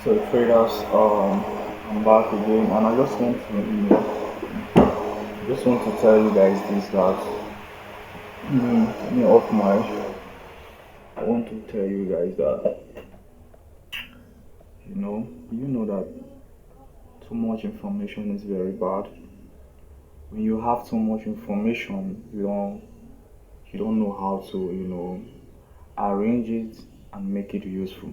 So traders, I'm back again, and I just want to, tell you guys this that me off my, I want to tell you guys that you know that too much information is very bad. When you have too much information, you don't know how to arrange it and make it useful.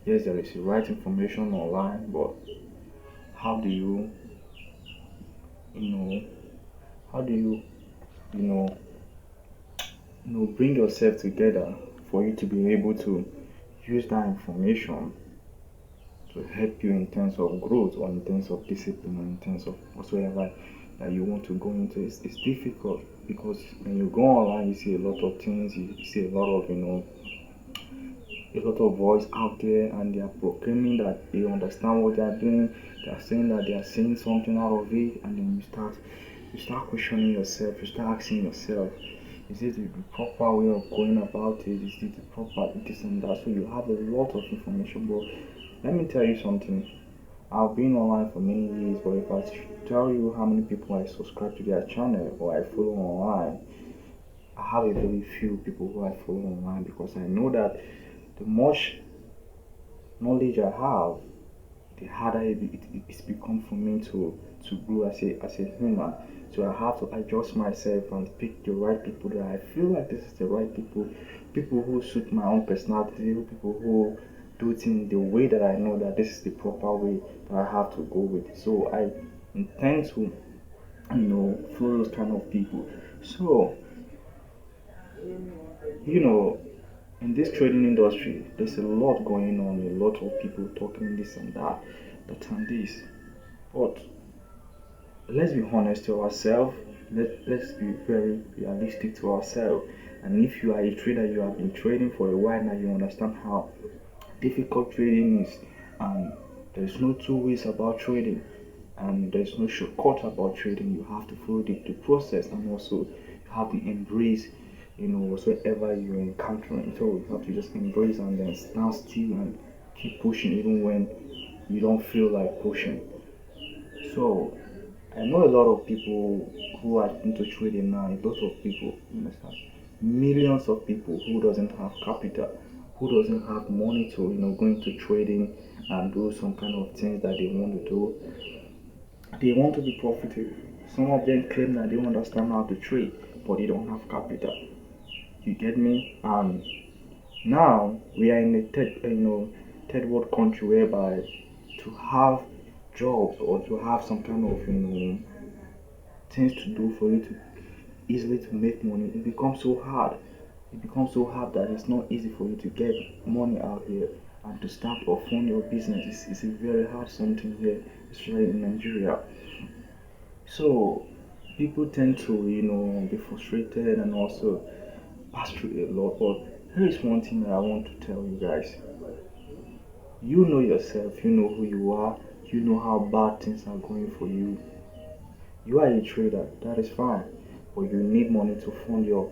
Yes, there is right information online, but how do you know how do you know bring yourself together for you to be able to use that information to help you in terms of growth or in terms of discipline or in terms of whatsoever that you want to go into. It's difficult because when you go online, you see a lot of things, you see a lot of voice out there, and they are proclaiming that they understand what they are doing. They are saying that they are saying something out of it, and then you start questioning yourself. You start asking yourself, is it the proper way of going about it? Is it the proper this and that? So you have a lot of information, but let me tell you something. I've been online for many years, but if I tell you how many people I subscribe to their channel or I follow online, I have a very few people who I follow online because I know that the much knowledge I have, the harder it's become for me to grow as a human. So I have to adjust myself and pick the right people that I feel like this is the right people, people who suit my own personality, people who do things the way that I know that this is the proper way that I have to go with. So I intend to follow those kind of people. So you know in this trading industry, there's a lot going on, a lot of people talking this and that and this. But let's be honest to ourselves. Let's be very realistic to ourselves. And if you are a trader, you have been trading for a while now, you understand how difficult trading is, and there's no two ways about trading, and there's no shortcut about trading. You have to follow the process, and also you have to embrace whatsoever you're encountering. So you have to just embrace and then stand still and keep pushing even when you don't feel like pushing. So I know a lot of people who are into trading now, a lot of people, you understand, millions of people who doesn't have capital, who doesn't have money to, go into trading and do some kind of things that they want to do. They want to be profitable. Some of them claim that they understand how to trade, but they don't have capital. You get me? Now we are in a third world country whereby to have jobs or to have some kind of things to do for you to easily to make money, it becomes so hard. It becomes so hard that it's not easy for you to get money out here and to start or fund your business. It's a very hard something here, especially in Nigeria. So people tend to be frustrated and also pass through a lot. But here is one thing that I want to tell you guys. You know yourself, you know who you are, you know how bad things are going for you. You are a trader, that is fine, but you need money to fund your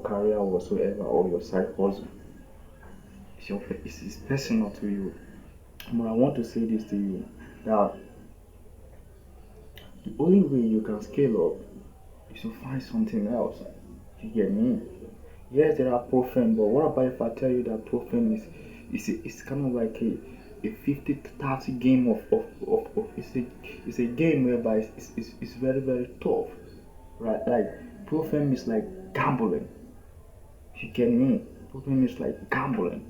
career whatsoever or your side hustle. It's personal to you. But I want to say this to you that the only way you can scale up is to find something else. You get me? Yes, there are profane, but what about if I tell you that profane it's kind of like a 50 to 30 game of it's a game whereby it's very very tough, right? Like profane is like gambling. You get me? Profane is like gambling.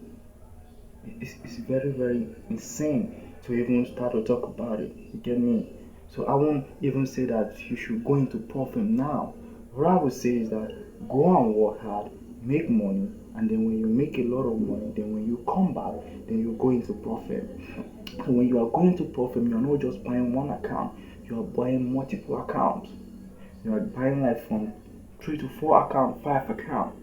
It's very very insane to even start to talk about it. You get me? So I won't even say that you should go into profit now. What I would say is that go and work hard, make money, and then when you make a lot of money, then when you come back, then you go into profit. And when you are going to profit, you are not just buying one account, you are buying multiple accounts. You are buying like from 3 to 4 accounts, 5 accounts.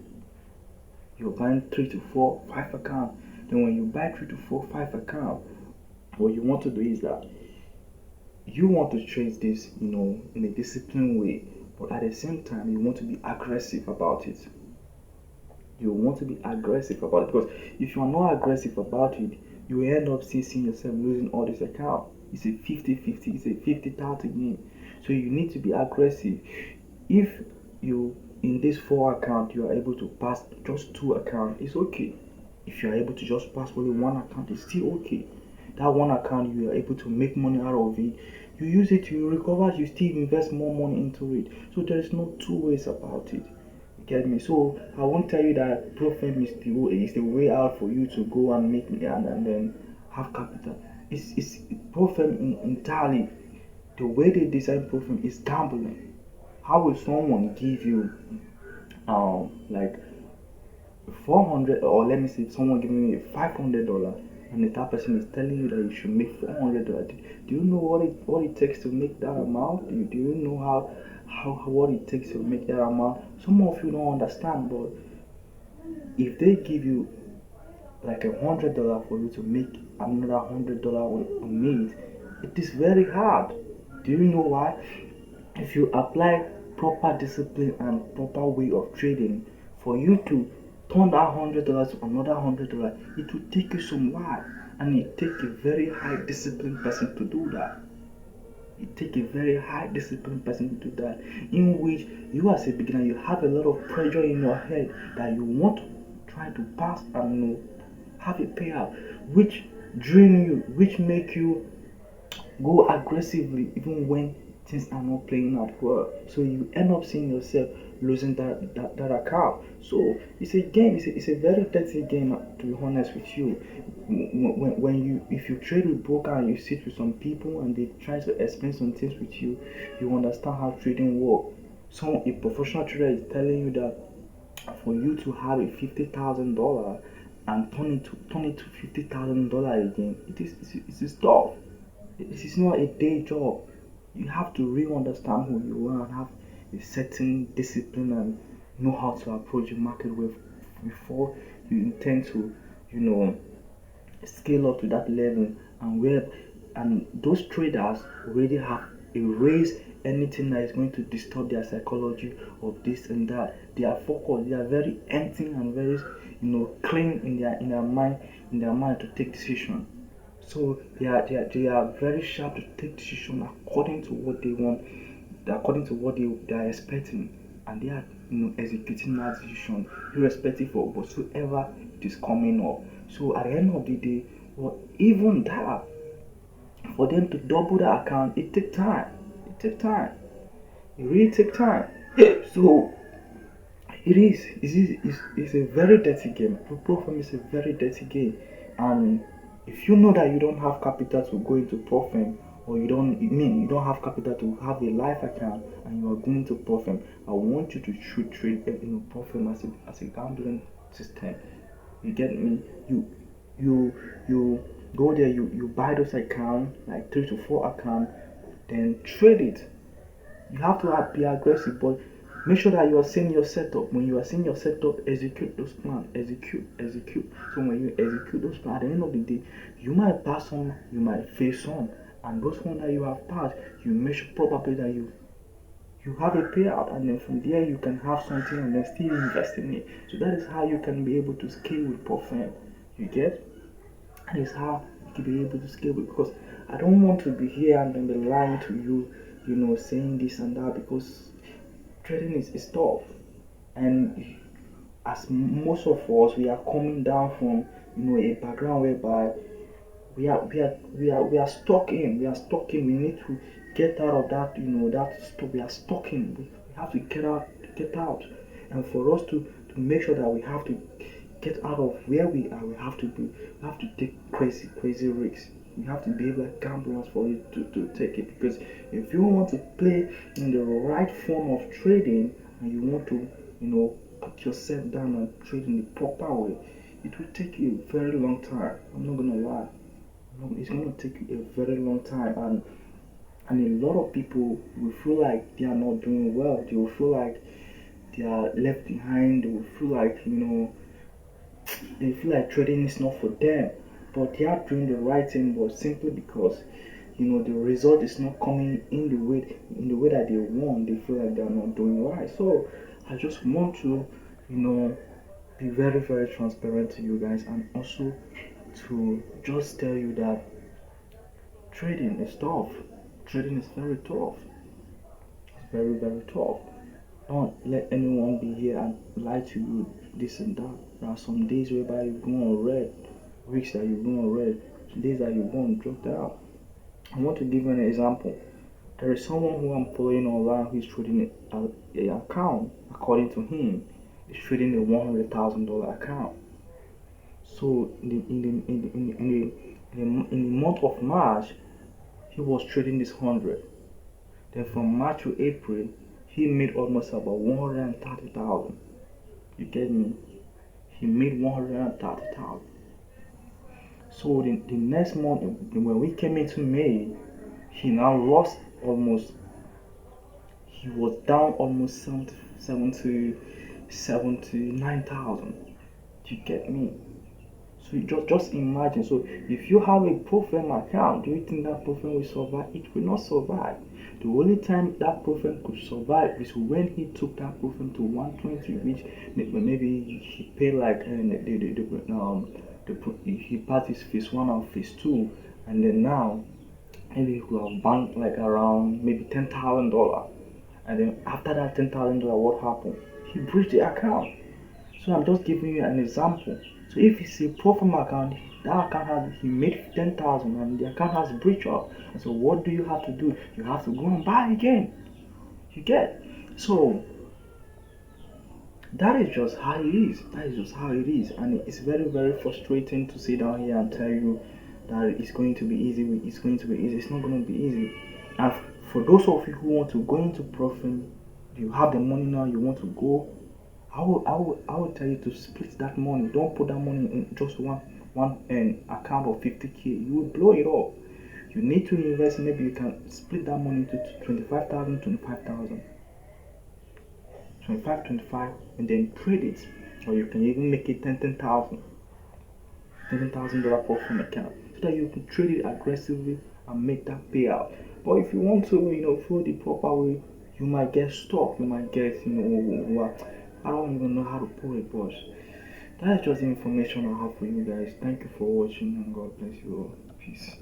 You're buying 3 to 4, 5 accounts. Then when you buy 3 to 4, 5 accounts, what you want to do is that you want to trade this, in a disciplined way, but at the same time, you want to be aggressive about it. You want to be aggressive about it because if you are not aggressive about it, you end up seeing yourself losing all this account. It's a 50-50, it's a 50-30 game. So you need to be aggressive. If you in this four account you are able to pass just two accounts, it's okay. If you are able to just pass only one account, it's still okay. That one account you are able to make money out of it, you use it, you recover, you still invest more money into it. So there is no two ways about it. You get me? So I won't tell you that profit is the way out for you to go and make and then have capital. It's profit entirely. The way they design profit is gambling. How will someone give you like 400, or let me say someone giving you $500 and the third person is telling you that you should make $400? Do you know what it takes to make that amount? Do you know how what it takes to make that amount? Some of you don't understand, but if they give you like $100 for you to make another $100 on it, it is very hard. Do you know why? If you apply proper discipline and proper way of trading, for you to turn that $100 to another $100, it will take you some while, and it takes a very high disciplined person to do that. It takes a very high disciplined person to do that, in which you as a beginner you have a lot of pressure in your head that you want to try to pass and have a payout, which drain you, which make you go aggressively even when things are not playing out well. So you end up seeing yourself losing that account. So it's a game, it's a very dirty game, to be honest with you. When you if you trade with broker and you sit with some people and they try to explain some things with you, you understand how trading works. So a professional trader is telling you that for you to have a $50,000 and turn it to $50,000 again, it is tough. This is not a day job. You have to really understand who you are and have a certain discipline and know how to approach the market with before you intend to, you know, scale up to that level. And those traders already have erased anything that is going to disturb their psychology of this and that. They are focused, they are very empty and very clean in their mind to take decision. So they are very sharp to take decision according to what they want, according to what they are expecting, and they are executing that decision irrespective of whatsoever it is coming up. So at the end of the day, even that, for them to double that account, it takes time. It takes time. It really takes time. So it's a very dirty game. Profit is a very dirty game, and if you know that you don't have capital to go into profit, or you don't have capital to have a life account and you are going to profit, I want you to trade profit as a gambling system. You get me? You go there, you buy those accounts, like 3 to 4 accounts, then trade it. You have to be aggressive, but make sure that you are seeing your setup. When you are seeing your setup, execute those plans. Execute. So when you execute those plans, at the end of the day, you might pass some, you might face some, and those ones that you have passed, you make sure probably that you have a payout, and then from there you can have something and then still invest in it. So that is how you can be able to scale with profit. You get? That is how you can be able to scale with, because I don't want to be here and then be lying to you, saying this and that, because trading is tough, and as most of us, we are coming down from a background whereby we are stuck in. We need to get out of that, that stuff. We are stuck in. We have to get out, and for us to make sure that we have to get out of where we are, we have to take crazy risks. You have to be able to gamble for it to take it, because if you want to play in the right form of trading and you want to put yourself down and trade in the proper way, it will take you a very long time. I'm not gonna lie. It's gonna take you a very long time, and a lot of people will feel like they are not doing well. They will feel like they are left behind. They will feel like they feel like trading is not for them, but they are doing the right thing, but simply because the result is not coming in the way that they want, they feel like they are not doing right. So I just want to be very, very transparent to you guys, and also to just tell you that trading is tough. Trading is very tough. It's very, very tough. Don't let anyone be here and lie to you, this and that. There are some days whereby you go on red, weeks that you go on red, days that you go on drop down. I want to give you an example. There is someone who I'm following online who is trading a account. According to him, is trading a $100,000 account. So in the month of March, he was trading this 100. Then from March to April, he made almost about 130,000. You get me? He made 130,000. So the next month, when we came into May, he now lost almost. He was down almost 79,000. You get me? So you just imagine. So if you have a Profem account, do you think that Profem will survive? It will not survive. The only time that Profem could survive is when he took that Profem to 120, which maybe he paid like he passed his phase one and phase two, and then now maybe he could have banked like around maybe $10,000, and then after that $10,000, what happened? He breached the account. So I'm just giving you an example. So if it's a Profem account, that account has he made 10,000 and the account has breach up. And so what do you have to do? You have to go and buy again. You get? So that is just how it is. That is just how it is. And it's very, very frustrating to sit down here and tell you that it's going to be easy. It's going to be easy. It's not going to be easy. And for those of you who want to go into Profem, you have the money now, you want to go, I will tell you to split that money. Don't put that money in just one account of 50K. You will blow it up. You need to invest. Maybe you can split that money into 25,000, 25,000, 25, 25, and then trade it. Or you can even make it 10,000, $10,000 profit account, so that you can trade it aggressively and make that payout. But if you want to, follow the proper way, you might get stuck. You might get, I don't even know how to put it, but that's just the information I have for you guys. Thank you for watching, and God bless you all. Peace.